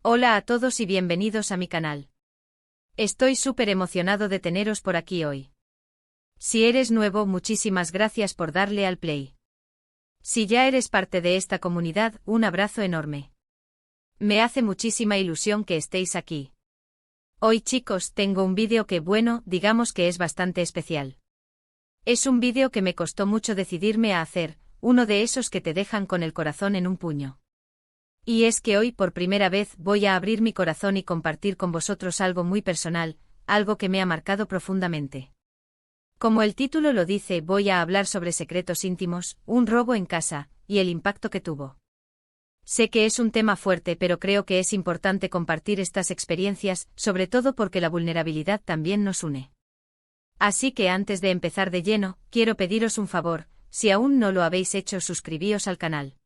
Hola a todos y bienvenidos a mi canal. Estoy súper emocionado de teneros por aquí hoy. Si eres nuevo, muchísimas gracias por darle al play. Si ya eres parte de esta comunidad, un abrazo enorme. Me hace muchísima ilusión que estéis aquí. Hoy, chicos, tengo un vídeo que, bueno, digamos que es bastante especial. Es un vídeo que me costó mucho decidirme a hacer, uno de esos que te dejan con el corazón en un puño. Y es que hoy por primera vez voy a abrir mi corazón y compartir con vosotros algo muy personal, algo que me ha marcado profundamente. Como el título lo dice, voy a hablar sobre secretos íntimos, un robo en casa, y el impacto que tuvo. Sé que es un tema fuerte, pero creo que es importante compartir estas experiencias, sobre todo porque la vulnerabilidad también nos une. Así que antes de empezar de lleno, quiero pediros un favor, si aún no lo habéis hecho, suscribíos al canal.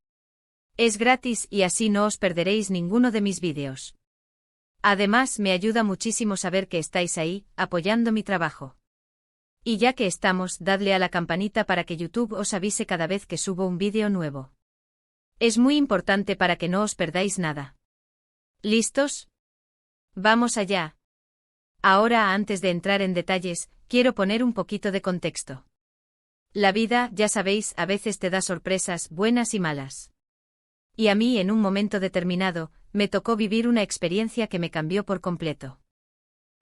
Es gratis y así no os perderéis ninguno de mis vídeos. Además, me ayuda muchísimo saber que estáis ahí, apoyando mi trabajo. Y ya que estamos, dadle a la campanita para que YouTube os avise cada vez que subo un vídeo nuevo. Es muy importante para que no os perdáis nada. ¿Listos? Vamos allá. Ahora, antes de entrar en detalles, quiero poner un poquito de contexto. La vida, ya sabéis, a veces te da sorpresas, buenas y malas. Y a mí, en un momento determinado, me tocó vivir una experiencia que me cambió por completo.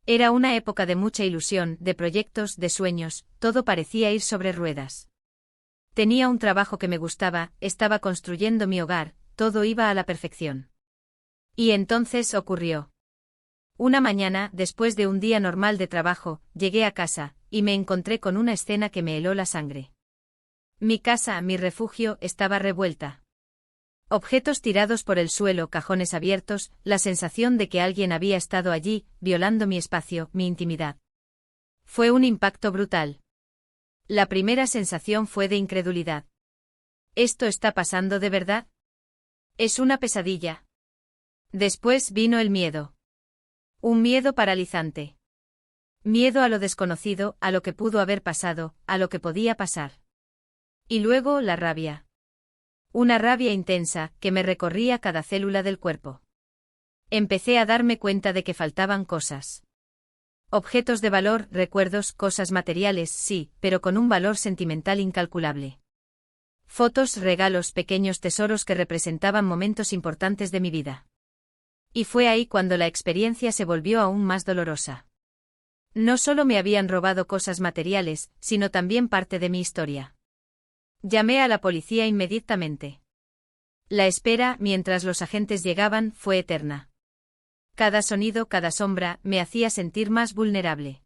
Era una época de mucha ilusión, de proyectos, de sueños, todo parecía ir sobre ruedas. Tenía un trabajo que me gustaba, estaba construyendo mi hogar, todo iba a la perfección. Y entonces ocurrió. Una mañana, después de un día normal de trabajo, llegué a casa, y me encontré con una escena que me heló la sangre. Mi casa, mi refugio, estaba revuelta. Objetos tirados por el suelo, cajones abiertos, la sensación de que alguien había estado allí, violando mi espacio, mi intimidad. Fue un impacto brutal. La primera sensación fue de incredulidad. ¿Esto está pasando de verdad? ¿Es una pesadilla? Después vino el miedo. Un miedo paralizante. Miedo a lo desconocido, a lo que pudo haber pasado, a lo que podía pasar. Y luego la rabia. Una rabia intensa, que me recorría cada célula del cuerpo. Empecé a darme cuenta de que faltaban cosas. Objetos de valor, recuerdos, cosas materiales, sí, pero con un valor sentimental incalculable. Fotos, regalos, pequeños tesoros que representaban momentos importantes de mi vida. Y fue ahí cuando la experiencia se volvió aún más dolorosa. No solo me habían robado cosas materiales, sino también parte de mi historia. Llamé a la policía inmediatamente. La espera, mientras los agentes llegaban, fue eterna. Cada sonido, cada sombra, me hacía sentir más vulnerable.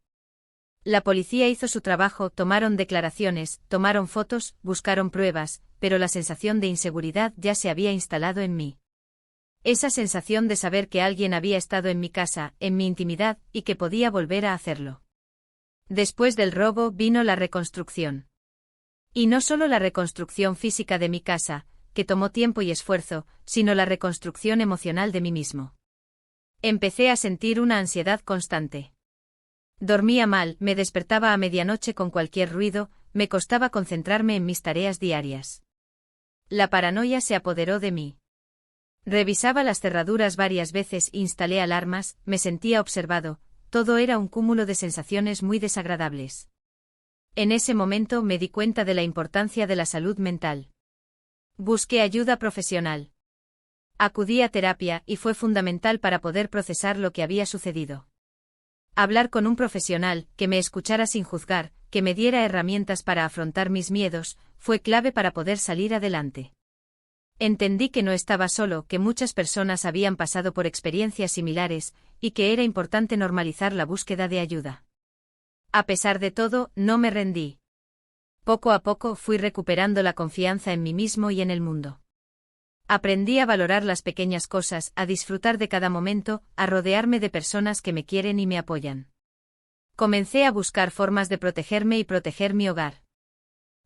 La policía hizo su trabajo, tomaron declaraciones, tomaron fotos, buscaron pruebas, pero la sensación de inseguridad ya se había instalado en mí. Esa sensación de saber que alguien había estado en mi casa, en mi intimidad, y que podía volver a hacerlo. Después del robo vino la reconstrucción. Y no solo la reconstrucción física de mi casa, que tomó tiempo y esfuerzo, sino la reconstrucción emocional de mí mismo. Empecé a sentir una ansiedad constante. Dormía mal, me despertaba a medianoche con cualquier ruido, me costaba concentrarme en mis tareas diarias. La paranoia se apoderó de mí. Revisaba las cerraduras varias veces, instalé alarmas, me sentía observado, todo era un cúmulo de sensaciones muy desagradables. En ese momento me di cuenta de la importancia de la salud mental. Busqué ayuda profesional. Acudí a terapia y fue fundamental para poder procesar lo que había sucedido. Hablar con un profesional, que me escuchara sin juzgar, que me diera herramientas para afrontar mis miedos, fue clave para poder salir adelante. Entendí que no estaba solo, que muchas personas habían pasado por experiencias similares, y que era importante normalizar la búsqueda de ayuda. A pesar de todo, no me rendí. Poco a poco fui recuperando la confianza en mí mismo y en el mundo. Aprendí a valorar las pequeñas cosas, a disfrutar de cada momento, a rodearme de personas que me quieren y me apoyan. Comencé a buscar formas de protegerme y proteger mi hogar.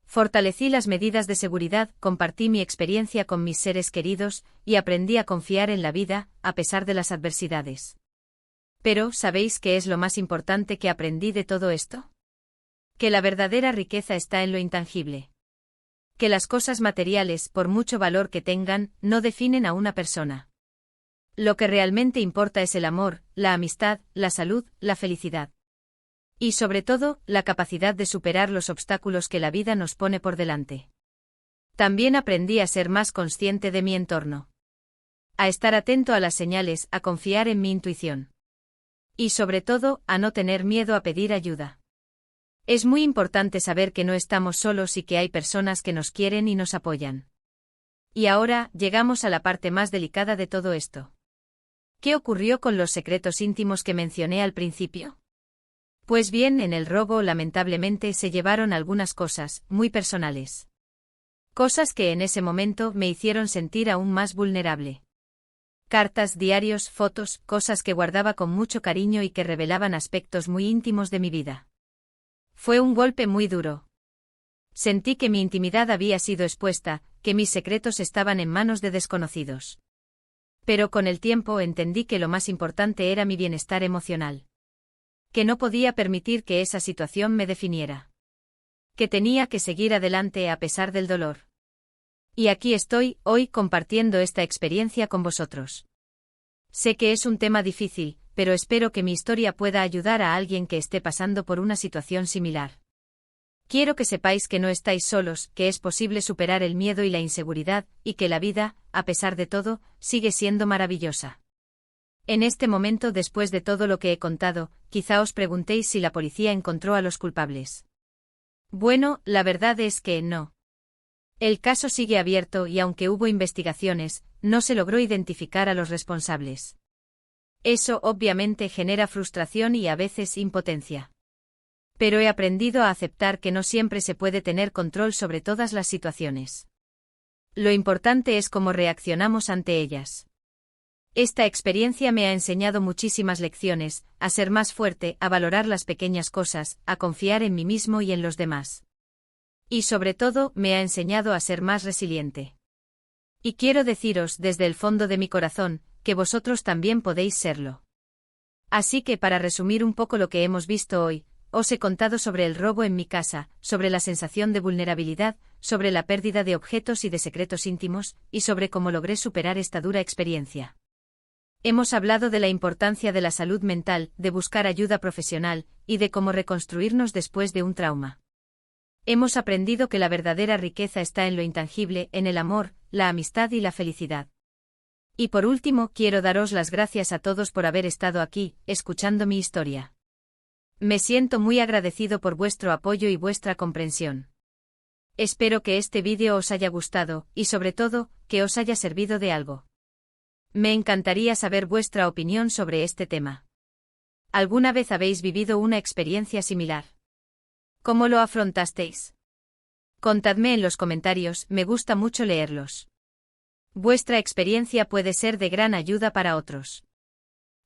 Fortalecí las medidas de seguridad, compartí mi experiencia con mis seres queridos, y aprendí a confiar en la vida, a pesar de las adversidades. Pero, ¿sabéis qué es lo más importante que aprendí de todo esto? Que la verdadera riqueza está en lo intangible. Que las cosas materiales, por mucho valor que tengan, no definen a una persona. Lo que realmente importa es el amor, la amistad, la salud, la felicidad. Y sobre todo, la capacidad de superar los obstáculos que la vida nos pone por delante. También aprendí a ser más consciente de mi entorno. A estar atento a las señales, a confiar en mi intuición. Y sobre todo, a no tener miedo a pedir ayuda. Es muy importante saber que no estamos solos y que hay personas que nos quieren y nos apoyan. Y ahora, llegamos a la parte más delicada de todo esto. ¿Qué ocurrió con los secretos íntimos que mencioné al principio? Pues bien, en el robo lamentablemente se llevaron algunas cosas, muy personales. Cosas que en ese momento me hicieron sentir aún más vulnerable. Cartas, diarios, fotos, cosas que guardaba con mucho cariño y que revelaban aspectos muy íntimos de mi vida. Fue un golpe muy duro. Sentí que mi intimidad había sido expuesta, que mis secretos estaban en manos de desconocidos. Pero con el tiempo entendí que lo más importante era mi bienestar emocional. Que no podía permitir que esa situación me definiera. Que tenía que seguir adelante a pesar del dolor. Y aquí estoy, hoy, compartiendo esta experiencia con vosotros. Sé que es un tema difícil, pero espero que mi historia pueda ayudar a alguien que esté pasando por una situación similar. Quiero que sepáis que no estáis solos, que es posible superar el miedo y la inseguridad, y que la vida, a pesar de todo, sigue siendo maravillosa. En este momento, después de todo lo que he contado, quizá os preguntéis si la policía encontró a los culpables. Bueno, la verdad es que no. El caso sigue abierto y aunque hubo investigaciones, no se logró identificar a los responsables. Eso obviamente genera frustración y a veces impotencia. Pero he aprendido a aceptar que no siempre se puede tener control sobre todas las situaciones. Lo importante es cómo reaccionamos ante ellas. Esta experiencia me ha enseñado muchísimas lecciones, a ser más fuerte, a valorar las pequeñas cosas, a confiar en mí mismo y en los demás. Y sobre todo, me ha enseñado a ser más resiliente. Y quiero deciros desde el fondo de mi corazón, que vosotros también podéis serlo. Así que para resumir un poco lo que hemos visto hoy, os he contado sobre el robo en mi casa, sobre la sensación de vulnerabilidad, sobre la pérdida de objetos y de secretos íntimos, y sobre cómo logré superar esta dura experiencia. Hemos hablado de la importancia de la salud mental, de buscar ayuda profesional, y de cómo reconstruirnos después de un trauma. Hemos aprendido que la verdadera riqueza está en lo intangible, en el amor, la amistad y la felicidad. Y por último, quiero daros las gracias a todos por haber estado aquí, escuchando mi historia. Me siento muy agradecido por vuestro apoyo y vuestra comprensión. Espero que este vídeo os haya gustado, y sobre todo, que os haya servido de algo. Me encantaría saber vuestra opinión sobre este tema. ¿Alguna vez habéis vivido una experiencia similar? ¿Cómo lo afrontasteis? Contadme en los comentarios, me gusta mucho leerlos. Vuestra experiencia puede ser de gran ayuda para otros.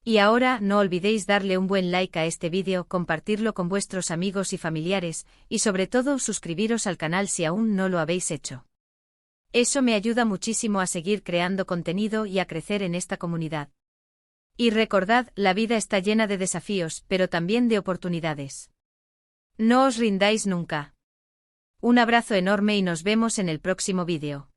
Y ahora, no olvidéis darle un buen like a este vídeo, compartirlo con vuestros amigos y familiares, y sobre todo suscribiros al canal si aún no lo habéis hecho. Eso me ayuda muchísimo a seguir creando contenido y a crecer en esta comunidad. Y recordad, la vida está llena de desafíos, pero también de oportunidades. No os rindáis nunca. Un abrazo enorme y nos vemos en el próximo vídeo.